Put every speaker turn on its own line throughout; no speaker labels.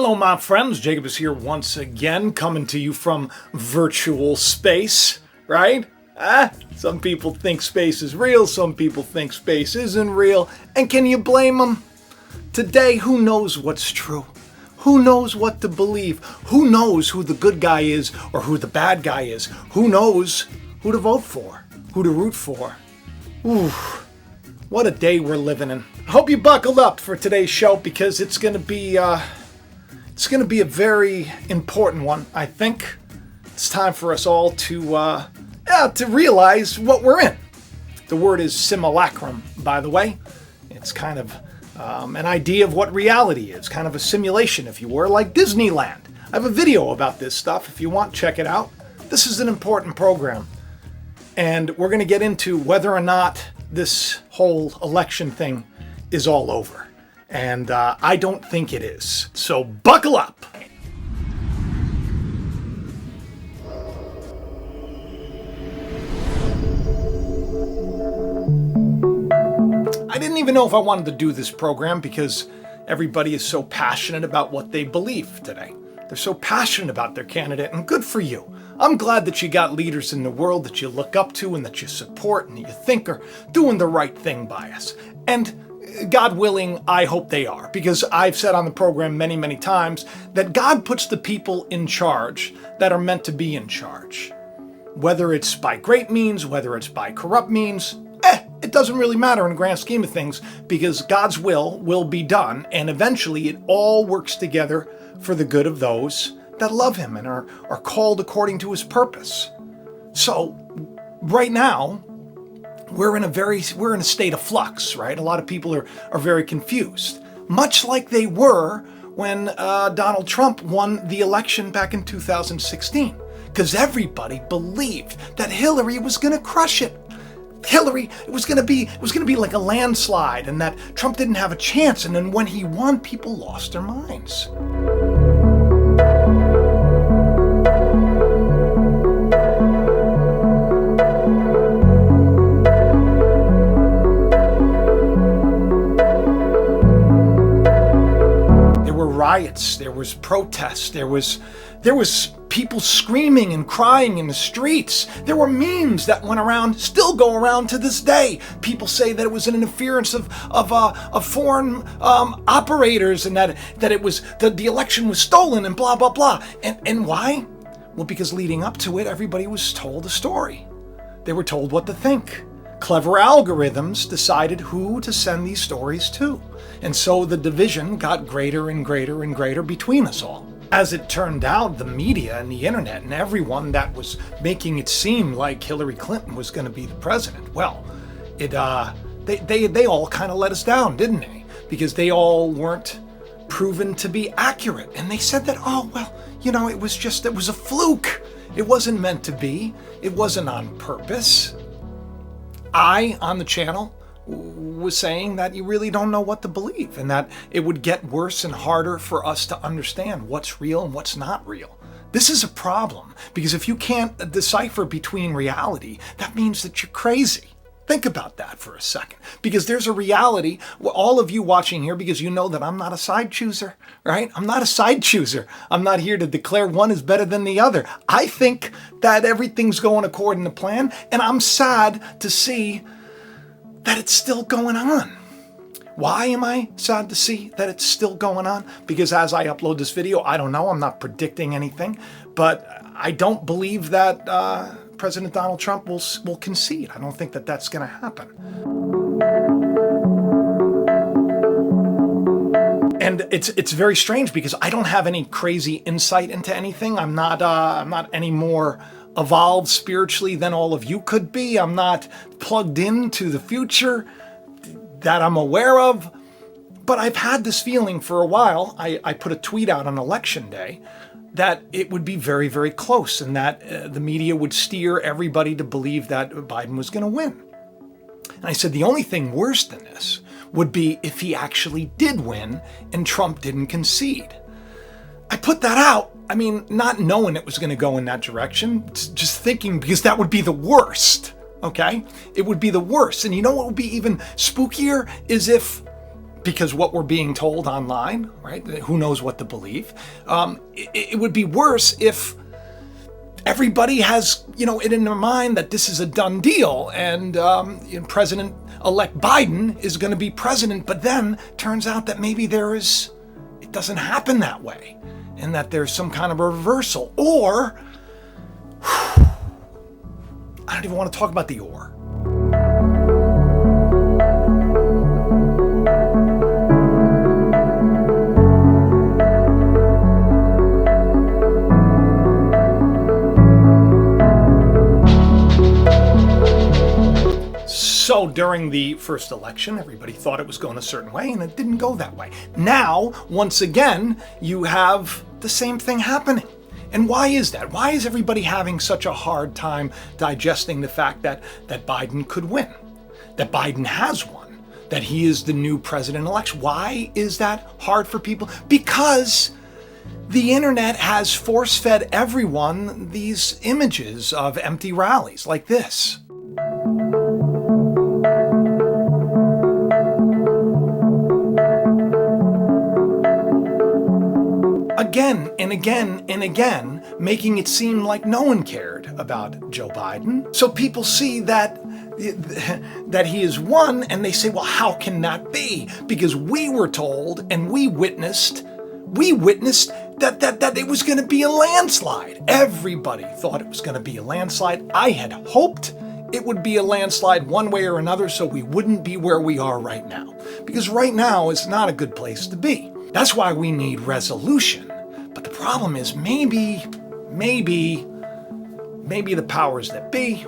Hello, my friends. Jacob is here once again, coming to you from virtual space, right? Some people think space is real, some people think space isn't real, and can you blame them? Today, who knows what's true? Who knows what to believe? Who knows who the good guy is or who the bad guy is? Who knows who to vote for, who to root for? Ooh, what a day we're living in. I hope you buckled up for today's show because it's going to be a very important one, I think. It's time for us all to realize what we're in. The word is simulacrum, by the way. It's kind of an idea of what reality is, kind of a simulation, if you were, like Disneyland. I have a video about this stuff. If you want, check it out. This is an important program. And we're going to get into whether or not this whole election thing is all over. And I don't think it is. So buckle up. I didn't even know if I wanted to do this program because everybody is so passionate about what they believe today. They're so passionate about their candidate, and good for you. I'm glad that you got leaders in the world that you look up to and that you support and that you think are doing the right thing by us. And God willing, I hope they are, because I've said on the program many, many times that God puts the people in charge that are meant to be in charge. Whether it's by great means, whether it's by corrupt means, it doesn't really matter in the grand scheme of things, because God's will be done, and eventually it all works together for the good of those that love Him and are called according to His purpose. So right now, we're in a state of flux, right? A lot of people are very confused, much like they were when Donald Trump won the election back in 2016, because everybody believed that Hillary was going to crush it. It was going to be like a landslide, and that Trump didn't have a chance. And then when he won, people lost their minds. Riots, there was protests, there was people screaming and crying in the streets. There were memes that went around, still go around to this day. People say that it was an interference of foreign operators, and that it was the election was stolen, and blah blah blah. And why? Well, because leading up to it, everybody was told a story. They were told what to think. Clever algorithms decided who to send these stories to. And so the division got greater and greater and greater between us all. As it turned out, the media and the internet and everyone that was making it seem like Hillary Clinton was going to be the president, well, they all kind of let us down, didn't they? Because they all weren't proven to be accurate. And they said that, it was a fluke. It wasn't meant to be. It wasn't on purpose. I, on the channel, was saying that you really don't know what to believe, and that it would get worse and harder for us to understand what's real and what's not real. This is a problem, because if you can't decipher between reality, that means that you're crazy. Think about that for a second, because there's a reality. All of you watching here, because you know that I'm not a side chooser, right? I'm not a side chooser. I'm not here to declare one is better than the other. I think that everything's going according to plan, and I'm sad to see that it's still going on. Why am I sad to see that it's still going on? Because as I upload this video, I don't know, I'm not predicting anything, but I don't believe that President Donald Trump will concede. I don't think that that's going to happen. And it's very strange because I don't have any crazy insight into anything. I'm not any more evolved spiritually than all of you could be. I'm not plugged into the future that I'm aware of. But I've had this feeling for a while. I put a tweet out on election day that it would be very, very close, and that the media would steer everybody to believe that Biden was going to win. And I said the only thing worse than this would be if he actually did win and Trump didn't concede. I put that out, not knowing it was going to go in that direction, just thinking, because that would be the worst, okay? It would be the worst. And you know what would be even spookier is if because what we're being told online, right? Who knows what to believe? It would be worse if everybody has, it in their mind that this is a done deal, and President-elect Biden is going to be president, but then turns out that maybe it doesn't happen that way, and that there's some kind of a reversal, or I don't even want to talk about the or. So during the first election, everybody thought it was going a certain way, and it didn't go that way. Now, once again, you have the same thing happening. And why is that? Why is everybody having such a hard time digesting the fact that Biden could win? That Biden has won? That he is the new president-elect? Why is that hard for people? Because the internet has force-fed everyone these images of empty rallies like this. Again and again and again, making it seem like no one cared about Joe Biden. So people see that he has won, and they say, well, how can that be? Because we were told and we witnessed that it was going to be a landslide. Everybody thought it was going to be a landslide. I had hoped it would be a landslide one way or another, so we wouldn't be where we are right now. Because right now is not a good place to be. That's why we need resolution. But the problem is maybe the powers that be,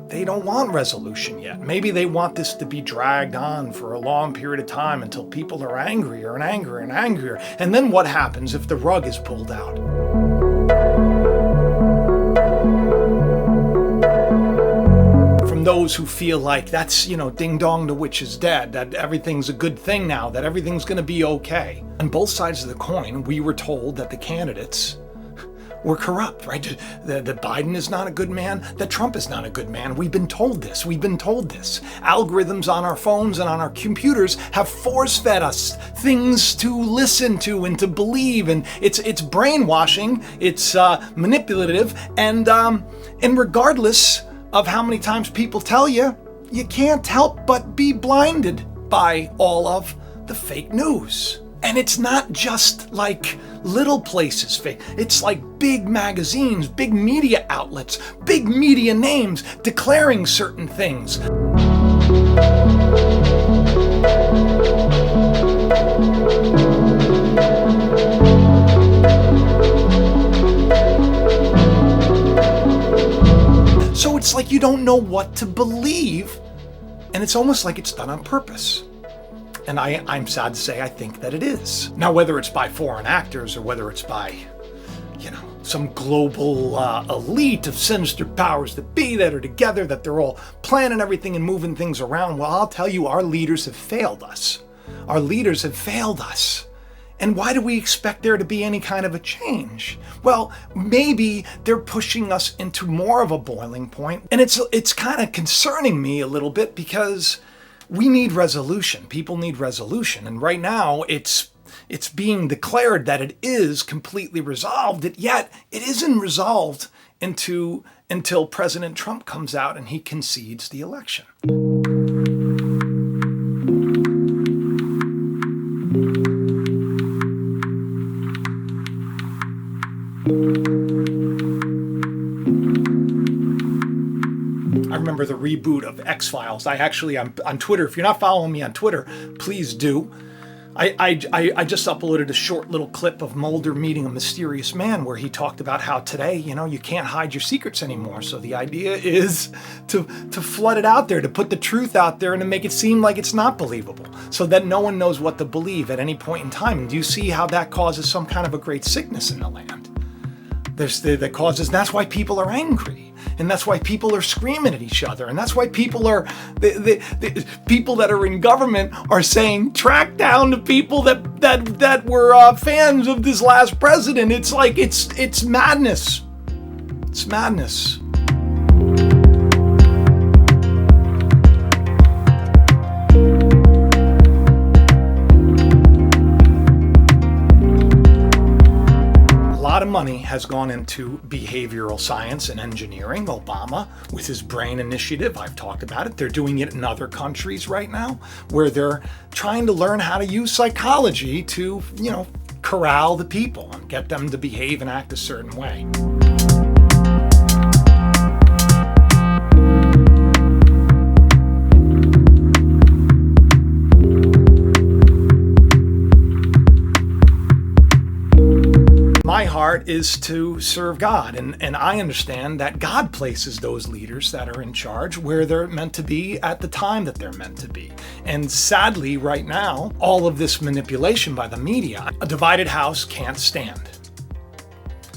they don't want resolution yet. Maybe they want this to be dragged on for a long period of time until people are angrier and angrier and angrier. And then what happens if the rug is pulled out? From those who feel like that's, ding dong, the witch is dead, that everything's a good thing now, that everything's going to be okay. On both sides of the coin, we were told that the candidates were corrupt, right? That Biden is not a good man, that Trump is not a good man. We've been told this. Algorithms on our phones and on our computers have force-fed us things to listen to and to believe, and it's brainwashing, it's manipulative, and regardless of how many times people tell you, you can't help but be blinded by all of the fake news. And it's not just like little places fake. It's like big magazines, big media outlets, big media names declaring certain things. So it's like you don't know what to believe, and it's almost like it's done on purpose. And I'm sad to say I think that it is. Now, whether it's by foreign actors or whether it's by, some global elite of sinister powers that be that are together, that they're all planning everything and moving things around, well, I'll tell you, our leaders have failed us. Our leaders have failed us. And why do we expect there to be any kind of a change? Well, maybe they're pushing us into more of a boiling point. And it's kind of concerning me a little bit because we need resolution. People need resolution. And right now it's being declared that it is completely resolved, yet it isn't resolved until President Trump comes out and he concedes the election. I remember the reboot of X-Files. I'm on Twitter. If you're not following me on Twitter, please do. I just uploaded a short little clip of Mulder meeting a mysterious man where he talked about how today, you can't hide your secrets anymore. So the idea is to flood it out there, to put the truth out there and to make it seem like it's not believable so that no one knows what to believe at any point in time. And do you see how that causes some kind of a great sickness in the land? That's why people are angry. And that's why people are screaming at each other. And that's why people are, the people that are in government are saying, track down the people that were fans of this last president. It's like, it's madness. It's madness. money has gone into behavioral science and engineering. Obama, with his brain initiative, I've talked about it. They're doing it in other countries right now, where they're trying to learn how to use psychology to, corral the people and get them to behave and act a certain way. My heart is to serve God, and I understand that God places those leaders that are in charge where they're meant to be at the time that they're meant to be. And sadly, right now, all of this manipulation by the media, a divided house can't stand.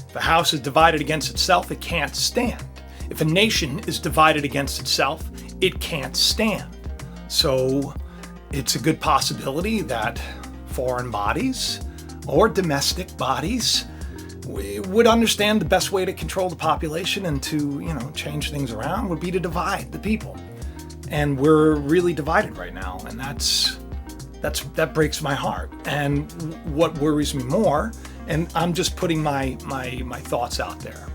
If a house is divided against itself, it can't stand. If a nation is divided against itself, it can't stand. So it's a good possibility that foreign bodies or domestic bodies would understand the best way to control the population and to, change things around would be to divide the people. And we're really divided right now, and that breaks my heart. And what worries me more, and I'm just putting my thoughts out there.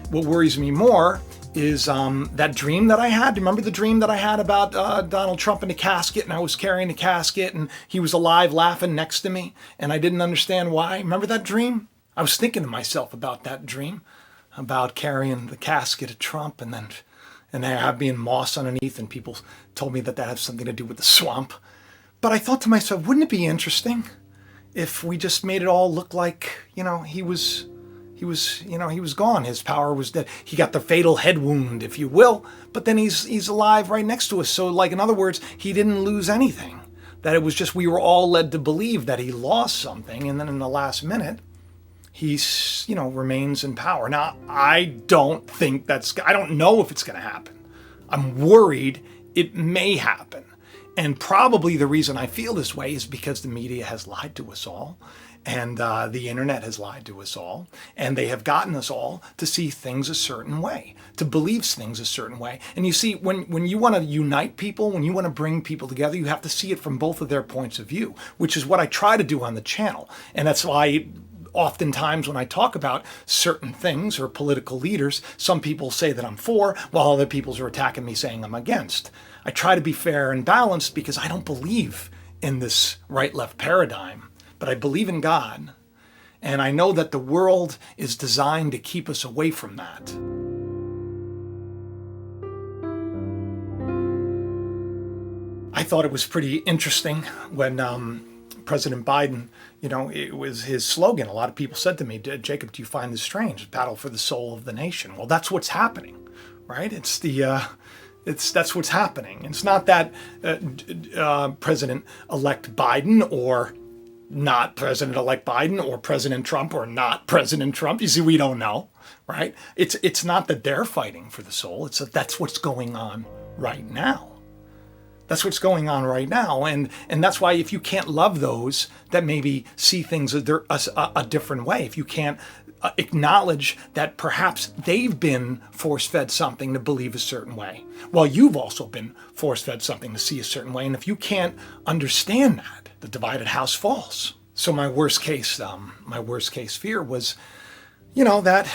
What worries me more is that dream that I had. Do you remember the dream that I had about Donald Trump in a casket, and I was carrying the casket and he was alive laughing next to me and I didn't understand why? Remember that dream? I was thinking to myself about that dream, about carrying the casket of Trump and there being moss underneath, and people told me that had something to do with the swamp. But I thought to myself, wouldn't it be interesting if we just made it all look like, he was gone. His power was dead. He got the fatal head wound, if you will, but then he's alive right next to us. So, in other words, he didn't lose anything. That it was just we were all led to believe that he lost something, and then in the last minute, he, remains in power. Now, I don't know if it's going to happen. I'm worried it may happen. And probably the reason I feel this way is because the media has lied to us all, and the internet has lied to us all, and they have gotten us all to see things a certain way, to believe things a certain way. And you see, when you want to unite people, when you want to bring people together, you have to see it from both of their points of view, which is what I try to do on the channel. And that's why oftentimes when I talk about certain things or political leaders, some people say that I'm for, while other people are attacking me saying I'm against. I try to be fair and balanced because I don't believe in this right-left paradigm, but I believe in God, and I know that the world is designed to keep us away from that. I thought it was pretty interesting when President Biden, it was his slogan. A lot of people said to me, Jacob, do you find this strange? Battle for the soul of the nation. Well, that's what's happening, right? That's what's happening. It's not that President-elect Biden or not President-elect Biden or President Trump or not President Trump. You see, we don't know, right? It's not that they're fighting for the soul. It's that's what's going on right now. That's what's going on right now. And that's why if you can't love those that maybe see things a different way, if you can't acknowledge that perhaps they've been force-fed something to believe a certain way, well, you've also been force-fed something to see a certain way. And if you can't understand that, the divided house falls. So my worst case fear was, that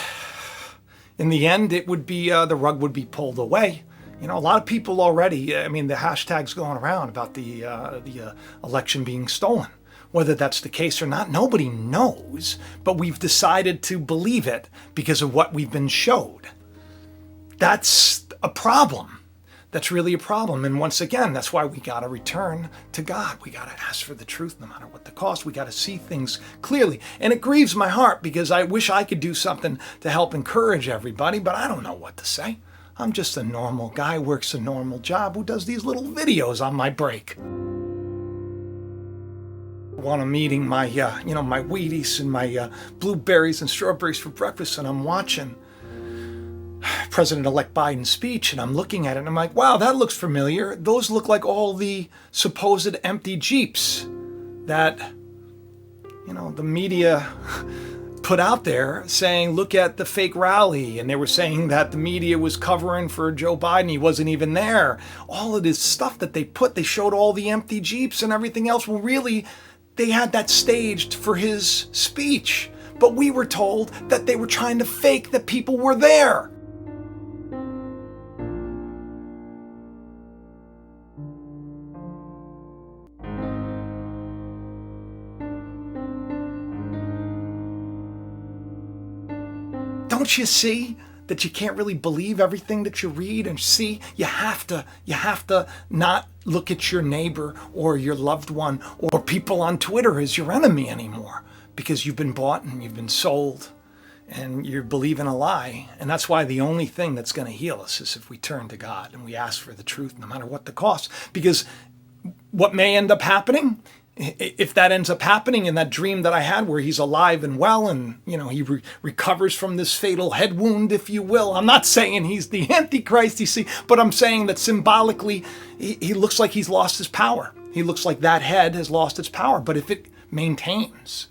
in the end it would be the rug would be pulled away. A lot of people already, the hashtag's going around about the election being stolen. Whether that's the case or not, nobody knows, but we've decided to believe it because of what we've been showed. That's a problem. That's really a problem. And once again, that's why we got to return to God. We got to ask for the truth no matter what the cost. We got to see things clearly. And it grieves my heart because I wish I could do something to help encourage everybody, but I don't know what to say. I'm just a normal guy, works a normal job, who does these little videos on my break. While I'm eating my, my Wheaties and my blueberries and strawberries for breakfast, and I'm watching President-elect Biden's speech, and I'm looking at it, and I'm like, wow, that looks familiar. Those look like all the supposed empty Jeeps that, the media put out there saying, look at the fake rally. And they were saying that the media was covering for Joe Biden. He wasn't even there. All of this stuff that they showed all the empty Jeeps and everything else. Well, really, they had that staged for his speech. but we were told that they were trying to fake that people were there. Don't you see that you can't really believe everything that you read and see? You have to not look at your neighbor or your loved one or people on Twitter as your enemy anymore, because you've been bought and you've been sold and you're believing a lie. And that's why the only thing that's going to heal us is if we turn to God and we ask for the truth, no matter what the cost. Because what may end up happening, if that ends up happening in that dream that I had where he's alive and well and, he recovers from this fatal head wound, if you will. I'm not saying he's the Antichrist, you see, but I'm saying that symbolically, he looks like he's lost his power. He looks like that head has lost its power. But if it maintains,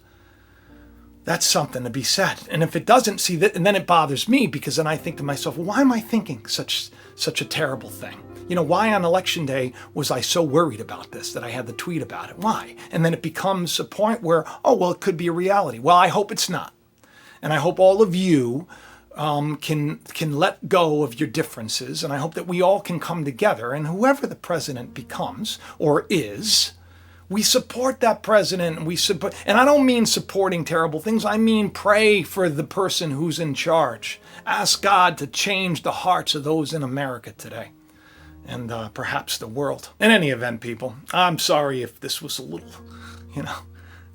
that's something to be said. And if it doesn't, see that, and then it bothers me, because then I think to myself, why am I thinking such a terrible thing? Why on election day was I so worried about this that I had to tweet about it? Why? And then it becomes a point where, it could be a reality. Well, I hope it's not. And I hope all of you can let go of your differences. And I hope that we all can come together. And whoever the president becomes or is, we support that president. And I don't mean supporting terrible things. I mean pray for the person who's in charge. Ask God to change the hearts of those in America today. And perhaps the world. In any event, people, I'm sorry if this was a little,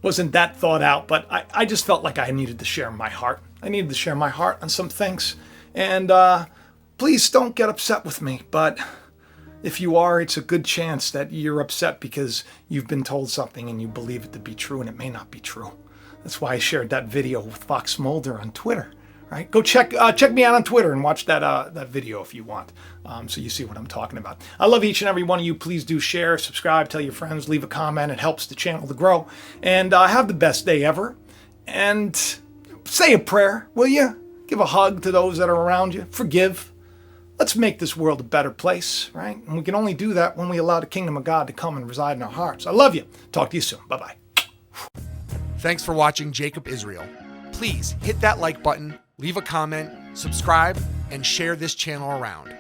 wasn't that thought out, but I just felt like I needed to share my heart. I needed to share my heart on some things. And please don't get upset with me, but if you are, it's a good chance that you're upset because you've been told something and you believe it to be true, and it may not be true. That's why I shared that video with Fox Mulder on Twitter. Right? Go check me out on Twitter and watch that video if you want, so you see what I'm talking about. I love each and every one of you. Please do share, subscribe, tell your friends, leave a comment. It helps the channel to grow. And have the best day ever. And say a prayer, will you? Give a hug to those that are around you. Forgive. Let's make this world a better place, right? And we can only do that when we allow the kingdom of God to come and reside in our hearts. I love you. Talk to you soon. Bye-bye.
Thanks for watching Jacob Israel. Please hit that like button, leave a comment, subscribe, and share this channel around.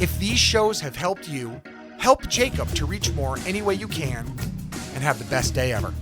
If these shows have helped you, help Jacob to reach more any way you can, and have the best day ever.